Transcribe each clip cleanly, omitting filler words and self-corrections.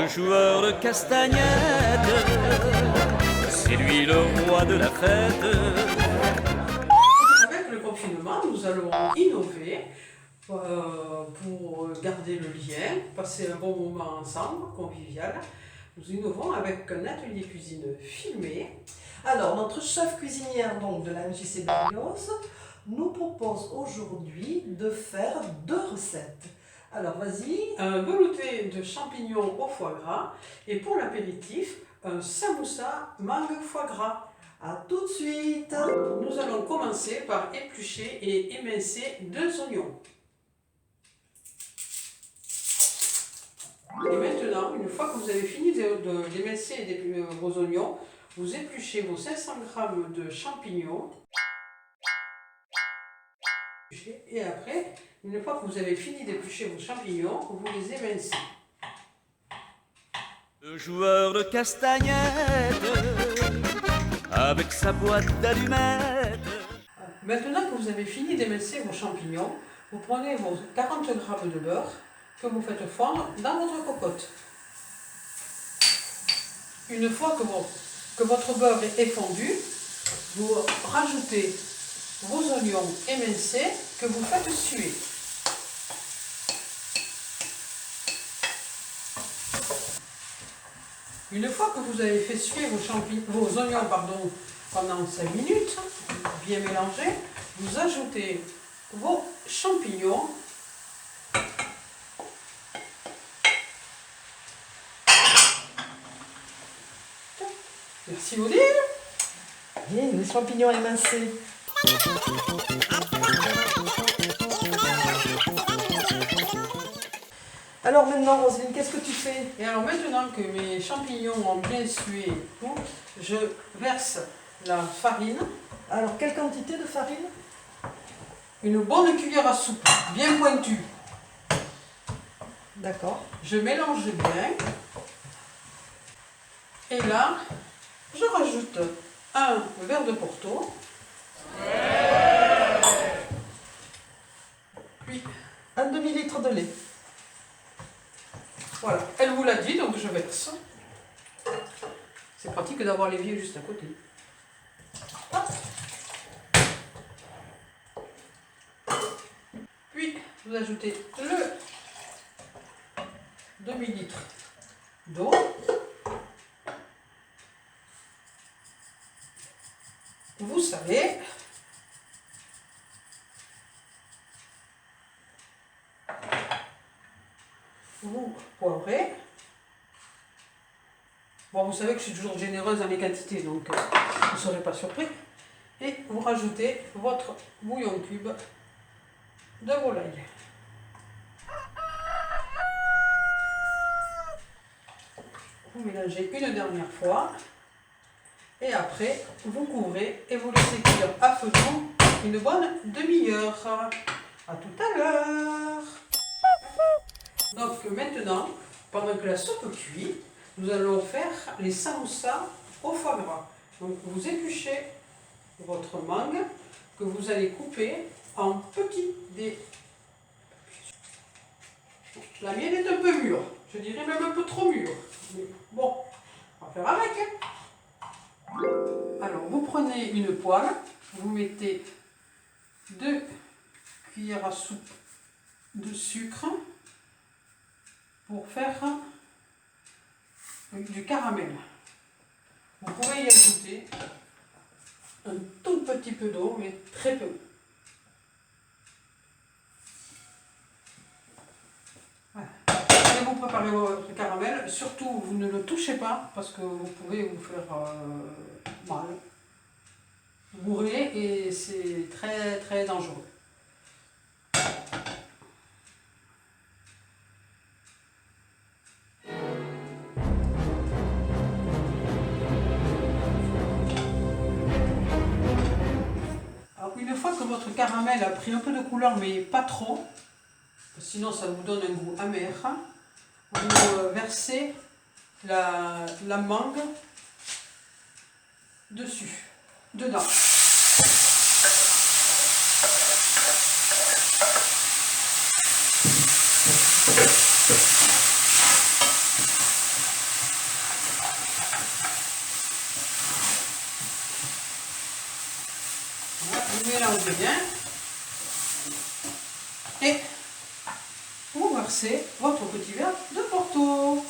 Le joueur de castagnette, c'est lui le roi de la fête. Avec le confinement, nous allons innover pour garder le lien, passer un bon moment ensemble, convivial. Nous innovons avec un atelier cuisine filmé. Alors, notre chef cuisinière donc, de la MJC Berlioz nous propose aujourd'hui de faire 2 recettes. Alors, vas-y. Un velouté de champignons au foie gras et pour l'apéritif, un samoussa mangue foie gras. À tout de suite. Nous allons commencer par éplucher et émincer 2 oignons. Et maintenant, une fois que vous avez fini d'émincer vos oignons, vous épluchez vos 500 g de champignons. Et après, une fois que vous avez fini d'éplucher vos champignons, vous les émincez. Le joueur de castagnette, avec sa boîte d'allumettes. Maintenant que vous avez fini d'émincer vos champignons, vous prenez vos 40 g de beurre que vous faites fondre dans votre cocotte. Une fois que votre beurre est fondu, vous rajoutez vos oignons émincés que vous faites suer. Une fois que vous avez fait suer vos oignons pendant 5 minutes, bien mélangés, vous ajoutez vos champignons. Merci Odile. Bien, les champignons émincés. Alors maintenant, Roselyne, qu'est-ce que tu fais? Et alors maintenant que mes champignons ont bien sué et tout, je verse la farine. Alors, quelle quantité de farine? Une bonne cuillère à soupe, bien pointue. D'accord. Je mélange bien. Et là, je rajoute un verre de Porto. Puis, Un demi-litre de lait. voilà, elle vous l'a dit, donc je verse. C'est pratique d'avoir l'évier juste à côté. Hop. Puis, vous ajoutez le demi-litre d'eau. Vous savez, vous poivrez. Bon, vous savez que je suis toujours généreuse dans les quantités, donc vous ne serez pas surpris. Et vous rajoutez votre bouillon cube de volaille. Vous mélangez une dernière fois. Et après, vous couvrez et vous laissez cuire à feu doux une bonne demi-heure. À tout à l'heure. Donc maintenant, pendant que la soupe cuit, nous allons faire les samoussas au foie gras. Donc vous épluchez votre mangue que vous allez couper en petits dés. La mienne est un peu mûre, je dirais même un peu trop mûre. Mais bon, on va faire avec. Alors, vous prenez une poêle, vous mettez 2 cuillères à soupe de sucre pour faire du caramel. Vous pouvez y ajouter un tout petit peu d'eau, mais très peu. Voilà. Et vous préparez votre caramel, surtout vous ne le touchez pas parce que vous pouvez vous faire mal. Vous bourrez et c'est très très dangereux. Alors une fois que votre caramel a pris un peu de couleur mais pas trop, sinon ça vous donne un goût amer, vous versez la mangue dessus, dedans. mélangez bien. Et vous versez votre petit verre de Porto.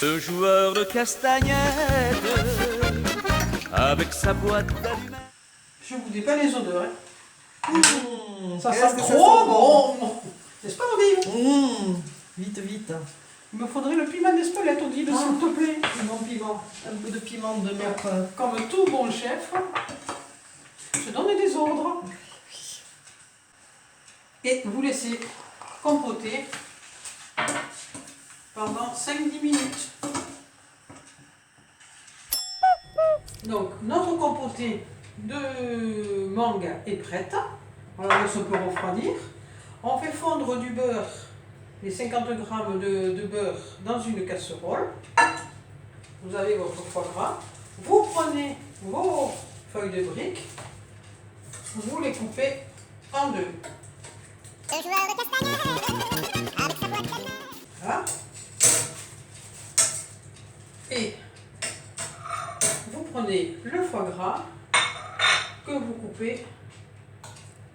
Le joueur de castagnette, avec sa boîte d'allumettes. Je vous dis pas les odeurs. Hein. Ça Qu'est-ce sent que ça trop sent bon. N'est-ce pas, Odile? Vite, vite. Il me faudrait le piment d'Espelette, Odile, s'il te plaît. Piment. Un peu de piment de notre... Comme tout bon chef, je donne des ordres. Et vous laissez compoter pendant 5-10 minutes. Donc, notre compoté de mangue est prête. On la laisse un peu refroidir. On fait fondre du beurre, les 50 g de beurre dans une casserole. Vous avez votre foie gras. Vous prenez vos feuilles de briques. Vous les coupez en deux. Voilà. Et vous prenez le foie gras que vous coupez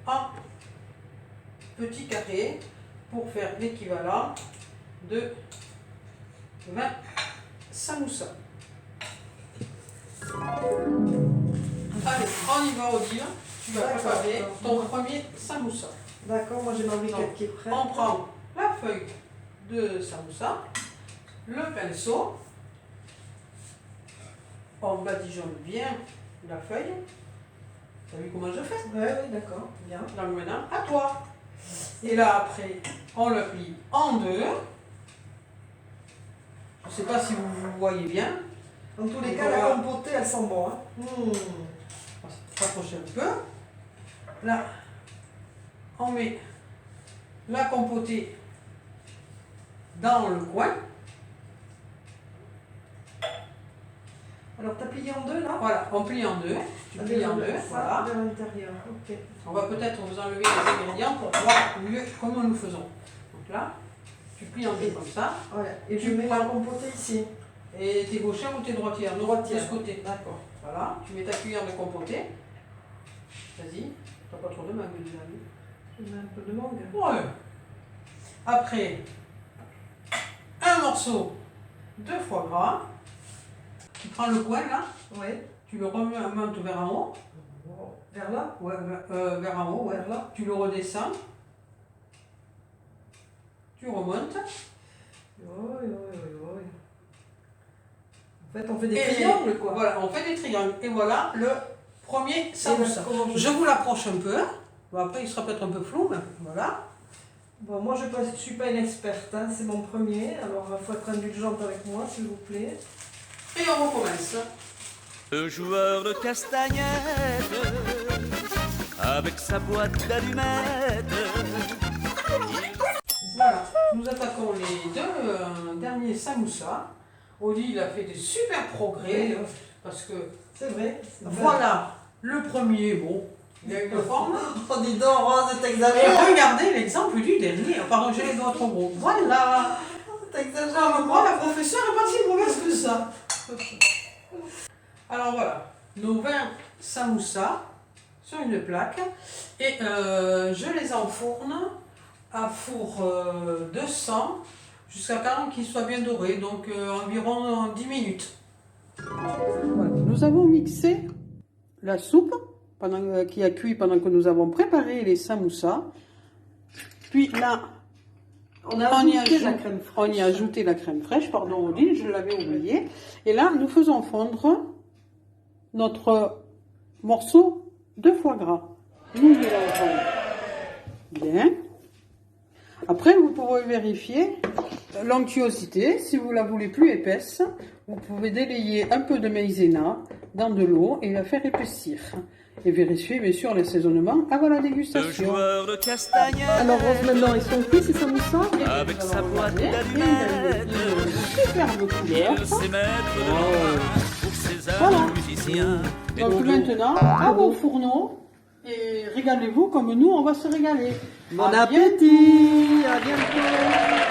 en petits carrés pour faire l'équivalent de 20 samoussas. Allez, on y va, Odile. Tu vas préparer ton premier samoussa. D'accord, moi j'ai ma briquette qui est prête. On prend la feuille de samoussa, le pinceau, on badigeonne bien la feuille. Tu as vu comment je fais? Oui, d'accord, bien. Donc maintenant, à toi. Et là, après, on le plie en deux. Je ne sais pas si vous voyez bien. En tous les Donc, cas, on la va- compotée, elle sent bon. Hein. On va s'approcher un peu. Là, on met la compotée dans le coin. Alors, tu as plié en deux là? Voilà, on plie en deux. Tu plies en deux, Ça, voilà. de l'intérieur, ok. On va peut-être vous enlever les ingrédients pour voir mieux comment nous faisons. Donc là, tu plies en deux comme ça. Voilà. Et Tu je mets prends- la compotée ici. Et t'es gauchère ou t'es droitière? Non, Droitière. de ce côté. D'accord. Voilà, tu mets ta cuillère de compotée. Vas-y. T'as pas trop de mangue déjà, lui. Je mets un peu de mangue. Ouais. Après, un morceau de foie gras. Tu prends le coin là, Oui. tu le remontes vers en haut. Vers là? Ouais, vers en haut, ouais. Vers là? Tu le redescends. Tu remontes. Oui, oui, oui, oui. En fait, on fait des Et triangles, quoi. Voilà, on fait des triangles. Et voilà le premier samoussa. comment Je vous l'approche un peu. Bon, après, il sera peut-être un peu flou, mais voilà. Bon, moi, je ne suis pas une experte, hein. C'est mon premier. Alors, il faut être indulgente avec moi, s'il vous plaît. Et on recommence. Le joueur de castagnette, avec sa boîte d'allumettes. Voilà, nous attaquons les deux derniers samoussas. Oli, il a fait des super progrès, Oui. parce que C'est vrai. voilà, le premier, bon, il a une forme. Oh, dis donc, Rose, Et t'exagères. regardez l'exemple du dernier. Pardon, j'ai les doigts trop gros. Voilà. T'exagères. Moi, la professeure est pas si mauvaise que ça. Alors voilà, nos 20 samoussas sur une plaque. Et je les enfourne à four 200 jusqu'à temps qu'ils soient bien dorés, donc environ 10 minutes. Voilà. Nous avons mixé la soupe qui a cuit pendant que nous avons préparé les samoussas. Puis là, On a ajouté la crème fraîche. on y a ajouté la crème fraîche, pardon Odile, je l'avais oublié. Et là, nous faisons fondre notre morceau de foie gras. Nous mélangeons bien. Après, vous pouvez vérifier l'onctuosité. Si vous la voulez plus épaisse, vous pouvez délayer un peu de maïzena dans de l'eau et la faire épaissir. Et vérifier bien sûr l'assaisonnement avant la Le dégustation. joueur de castagnette, Alors, Rose, maintenant, ils sont cuits, ces samoussas? avec Nous sa allons boîte regarder. Et vous avez d'allumettes. une superbe couleur. Il sait mettre de l'eau pour ses Voilà. amis musiciens. Et Donc Dodo. maintenant, à vos fourneaux et régalez-vous comme nous, on va se régaler. Bon À bientôt. appétit! À bientôt!